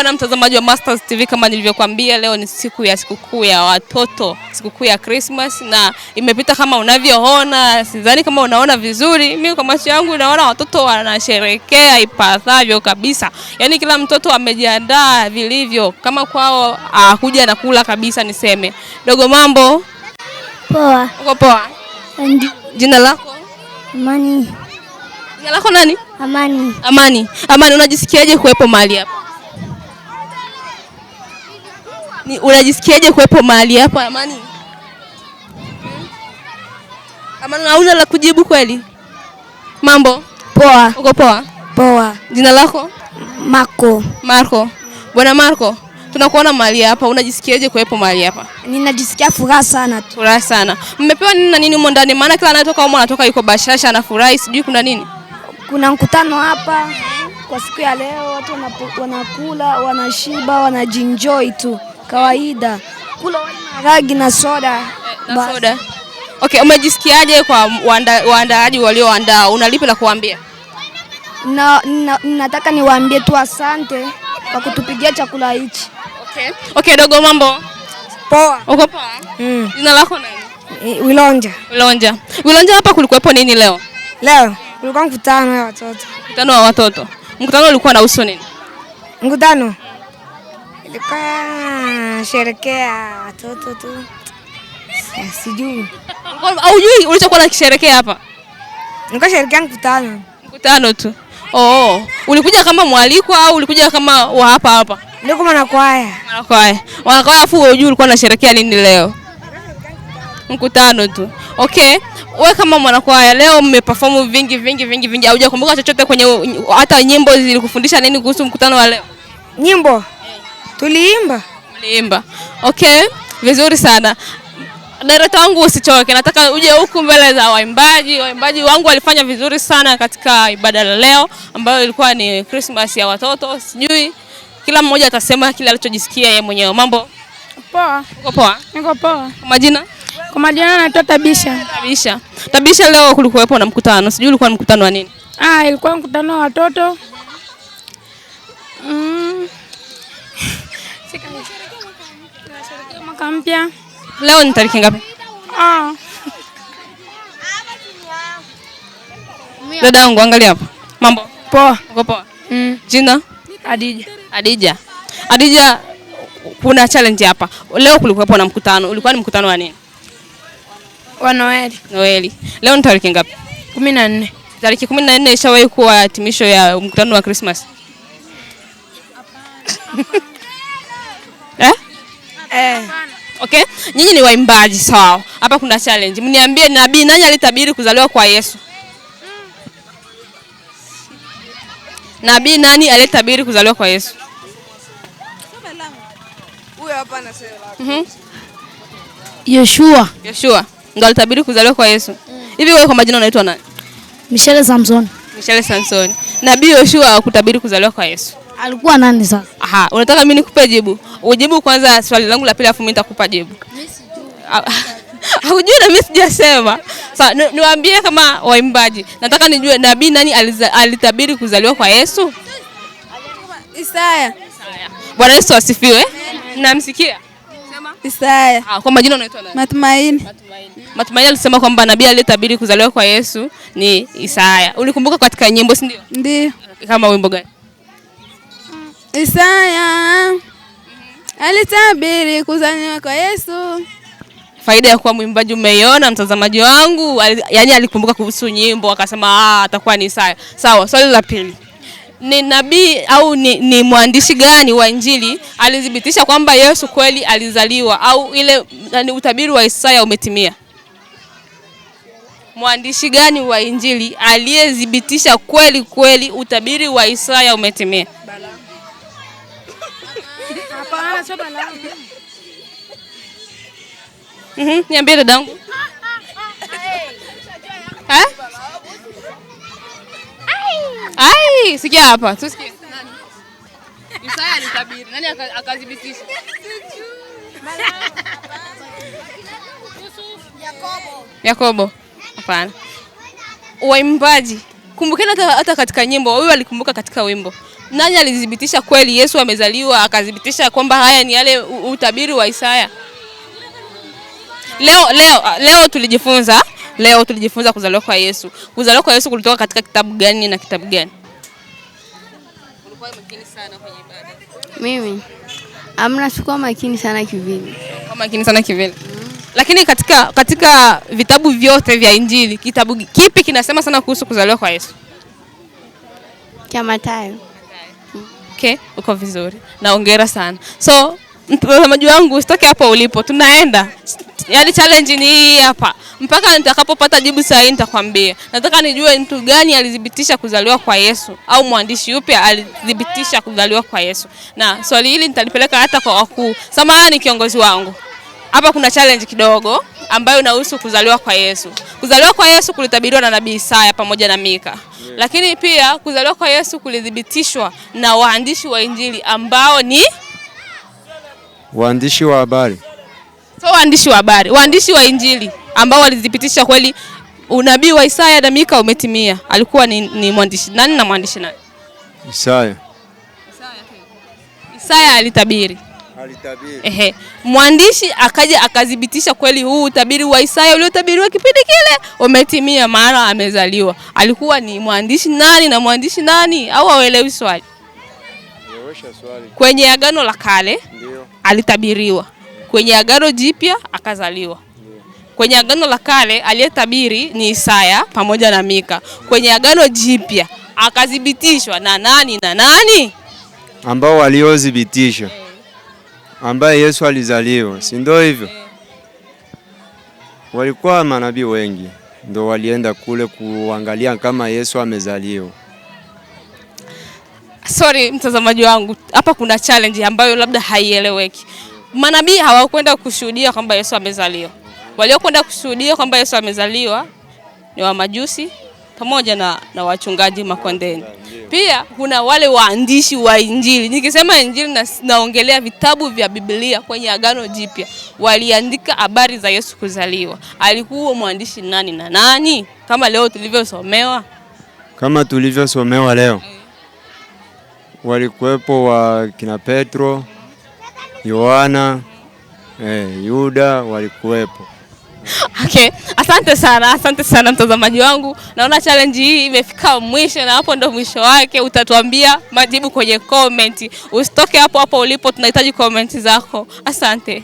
bwana mtazamaji wa Mastaz TV, kama nilivyokuambia leo ni sikukuu ya watoto, sikukuu ya Christmas, na imepita kama unavyoona. Sidhani kama unaona vizuri, mimi kwa macho yangu naona watoto wanasherehekea ipasavyo kabisa. Yaani kila mtoto amejiandaa vilivyo, kama kwao kuja na kula kabisa niseme. Dogo, mambo? Poa. Uko poa? Ndio. Jina lako? Amani. Jina lako nani? Amani. Amani. Amani, unajisikiaje kuwepo mahali hapa? Unajisikiaje kuwepo mahali hapa Amani? Amani, hauna la kujibu kweli? Mambo? Poa. Uko poa? Poa. Jina lako? Marco. Marco. Bwana Marco, tunakuona mahali hapa, unajisikiaje kuwepo mahali hapa? Ninajisikia furaha sana tu. Furaha sana. Mmepewa nini na nini huko ndani? Maana kila anatoka huko anatoka yuko bashasha anafurahi, sijui kuna nini? Kuna mkutano hapa kwa siku ya leo, watu wanakula, wanashiba, wanajienjoy tu. Kawaida. Kula ragi na soda. Na soda. Okay, umejisikiaje kwa waandaaji walioandaa? Unalipi la kuambia? Nataka niwaambie tu asante kwa kutupigia chakula hichi. Okay. Okay, dogo, mambo? Poa. Uko poa? Jina lako nani? Wilonja. Wilonja. Wilonja, hapa kulikuwepo nini leo? Leo kulikuwa mkutano wa watoto. Mkutano wa watoto. Mkutano ulikuwa na uso nini? Mkutano ilikuwa sherekea watoto tu. Sijui. Hujui ulichokuwa nakisherekea hapa? Nilikuwa sherekea mkutano. Mkutano tu. Oh, ulikuja kama mwaliko au ulikuja kama wa hapa hapa? Ndio kama wanakwaya. Wanakwaya. Wanakwaya, afu hujui ulikuwa unasherekea nini leo? Mkutano tu. Okay. Wewe kama mwanakwaya leo mmeperform vingi. Haujakumbuka chochote kwenye hata nyimbo zilikufundisha nini kuhusu mkutano wa leo? Nyimbo? Tuliimba. Mliimba. Okay, vizuri sana. Director wangu usichoke. Nataka uje huku mbele za waimbaji. Waimbaji wangu walifanya vizuri sana katika ibada la leo ambayo ilikuwa ni Christmas ya watoto. Sijui kila mmoja atasema kile alichojisikia yeye mwenyewe. Mambo? Poa. Uko poa? Niko poa. Kwa majina? Kwa majina naitwa Tabisha. Tabisha. Tabisha, leo kulikuwepo na mkutano. Sijui ulikuwa ni mkutano wa nini? Ilikuwa mkutano wa watoto. Mwaka mpya. Leo ni tarehe ngapi? Dadangu, angalia hapa. Mambo? Poa. Uko poa? Jina? Adija. Adija. Adija, kuna challenge hapa. Leo kulikuwepo na mkutano. Ulikuwa ni mkutano wa nini? Wa Noeli. Noeli. Leo ni tarehe ngapi? 14. Tarehe 14 ishawahi kuwa hitimisho ya mkutano wa Christmas? Okay. Nyinyi ni waimbaji, sawa. Hapa kuna challenge. Mniambie nabii nani alitabiri kuzaliwa kwa Yesu? Nabii nani alitabiri kuzaliwa kwa Yesu? Huyo hapa anasema. Yoshua. Yoshua ndo alitabiri kuzaliwa kwa Yesu. Hivi wewe kwa majina unaitwa nani? Michelle Samson. Michelle Samson. Nabii Yoshua kutabiri kuzaliwa kwa Yesu. Alikuwa nani sasa? Aha, unataka mimi nikupe jibu? Ujibu kwanza swali langu la pili afu mimi nitakupa jibu. Mimi sijui. Hujui na mimi sijasema. Sasa niwaambie kama waimbaji. Nataka nijue nabii nani alitabiri kuzaliwa kwa Yesu? Isaya. Bwana Yesu asifiwe. Mnamsikia? Sema. Isaya. Kwa majina unaitwa nani? Matumaini. Matumaini alisema kwamba nabii aliyetabiri kuzaliwa kwa Yesu ni Isaya. Ulikumbuka katika nyimbo, si ndio? Ndio. Kama wimbo gani? Isaya alitabiri kuzaliwa kwa Yesu. Faida ya kuwa mwimbaji umeiona mtazamaji wangu, yaani alikumbuka kuhusu nyimbo akasema atakuwa ni Isaya. Sawa, swali la pili. Ni nabii au ni mwandishi gani wa Injili alithibitisha kwamba Yesu kweli alizaliwa au ile utabiri wa Isaya umetimia? Mwandishi gani wa Injili aliyethibitisha kweli utabiri wa Isaya umetimia? Hapana, sio Balaam. Niambie dadangu. Sikia hapa. Tusikie. Nani? Isaya alitabiri. Nani akathibitisha? Yakobo. Hapana. Waimbaji Kumbukeni hata katika nyimbo, huyu alikumbuka katika wimbo. Nani alithibitisha kweli Yesu amezaliwa, akathibitisha kwamba haya ni yale utabiri wa Isaya? Leo tulijifunza kuzaliwa kwa Yesu. Kuzaliwa kwa Yesu kulitoka katika kitabu gani na kitabu gani? Ulikuwa makini sana kwenye ibada. Mimi amna sikuwa makini sana kivile. Kama makini sana kivile. Lakini katika vitabu vyote vya Injili, kitabu kipi kinasema sana kuhusu kuzaliwa kwa Yesu? Cha Mathayo. Okay, uko vizuri. Naongera sana. So, mtazamaji wangu usitoke hapo ulipo. Tunaenda. Yaani challenge ni hii hapa. Mpaka nitakapopata jibu sahihi nitakwambia. Nataka nijue mtu gani alithibitisha kuzaliwa kwa Yesu, au mwandishi yupi alithibitisha kuzaliwa kwa Yesu. Na swali hili nitalipeleka hata kwa wakuu. Samahani kiongozi wangu. Hapa kuna challenge kidogo ambayo inahusu kuzaliwa kwa Yesu. Kuzaliwa kwa Yesu kulitabiriwa na nabii Isaya pamoja na Mika. Lakini pia kuzaliwa kwa Yesu kulithibitishwa na waandishi wa Injili ambao ni waandishi wa habari. So waandishi wa habari, waandishi wa Injili ambao walithibitisha kweli unabii wa Isaya na Mika umetimia. Alikuwa ni mwandishi nani na mwandishi nani? Isaya. Isaya alitabiri. Mwandishi akaja akadhibitisha kweli huu utabiri wa Isaya uliotabiriwa kipindi kile umetimia, maana amezaliwa. Alikuwa ni mwandishi nani na mwandishi nani, au hauelewi swali? Kwenye Agano la Kale alitabiriwa. Kwenye Agano Jipya akazaliwa. Kwenye Agano la Kale aliyetabiri ni Isaya pamoja na Mika. Kwenye Agano Jipya akadhibitishwa na nani na nani? Ambao waliodhibitisha ambaye Yesu alizaliwa, si ndio hivyo? Walikuwa manabii wengi ndio walienda kule kuangalia kama Yesu amezaliwa. Sorry mtazamaji wangu, hapa kuna challenge ambayo labda haieleweki. Manabii hawakwenda kushuhudia kwamba Yesu amezaliwa. Waliokwenda kushuhudia kwamba Yesu amezaliwa ni wa Majusi pamoja na wachungaji makondeni. Pia kuna wale waandishi wa Injili. Nikisema Injili naongelea vitabu vya Biblia kwenye Agano Jipya. Waliandika habari za Yesu kuzaliwa. Alikuwa mwandishi nani na nani? Kama leo tulivyosomewa. Kama tulivyosomewa leo. Walikuwepo wa kina Petro, Yohana, Yuda walikuwepo. Okay, asante sana mtazamaji wangu. Naona challenge hii imefika mwisho, na hapo ndo mwisho wake. Utatuambia majibu kwenye comment. Usitoke hapo ulipo, tunahitaji comment zako. Asante.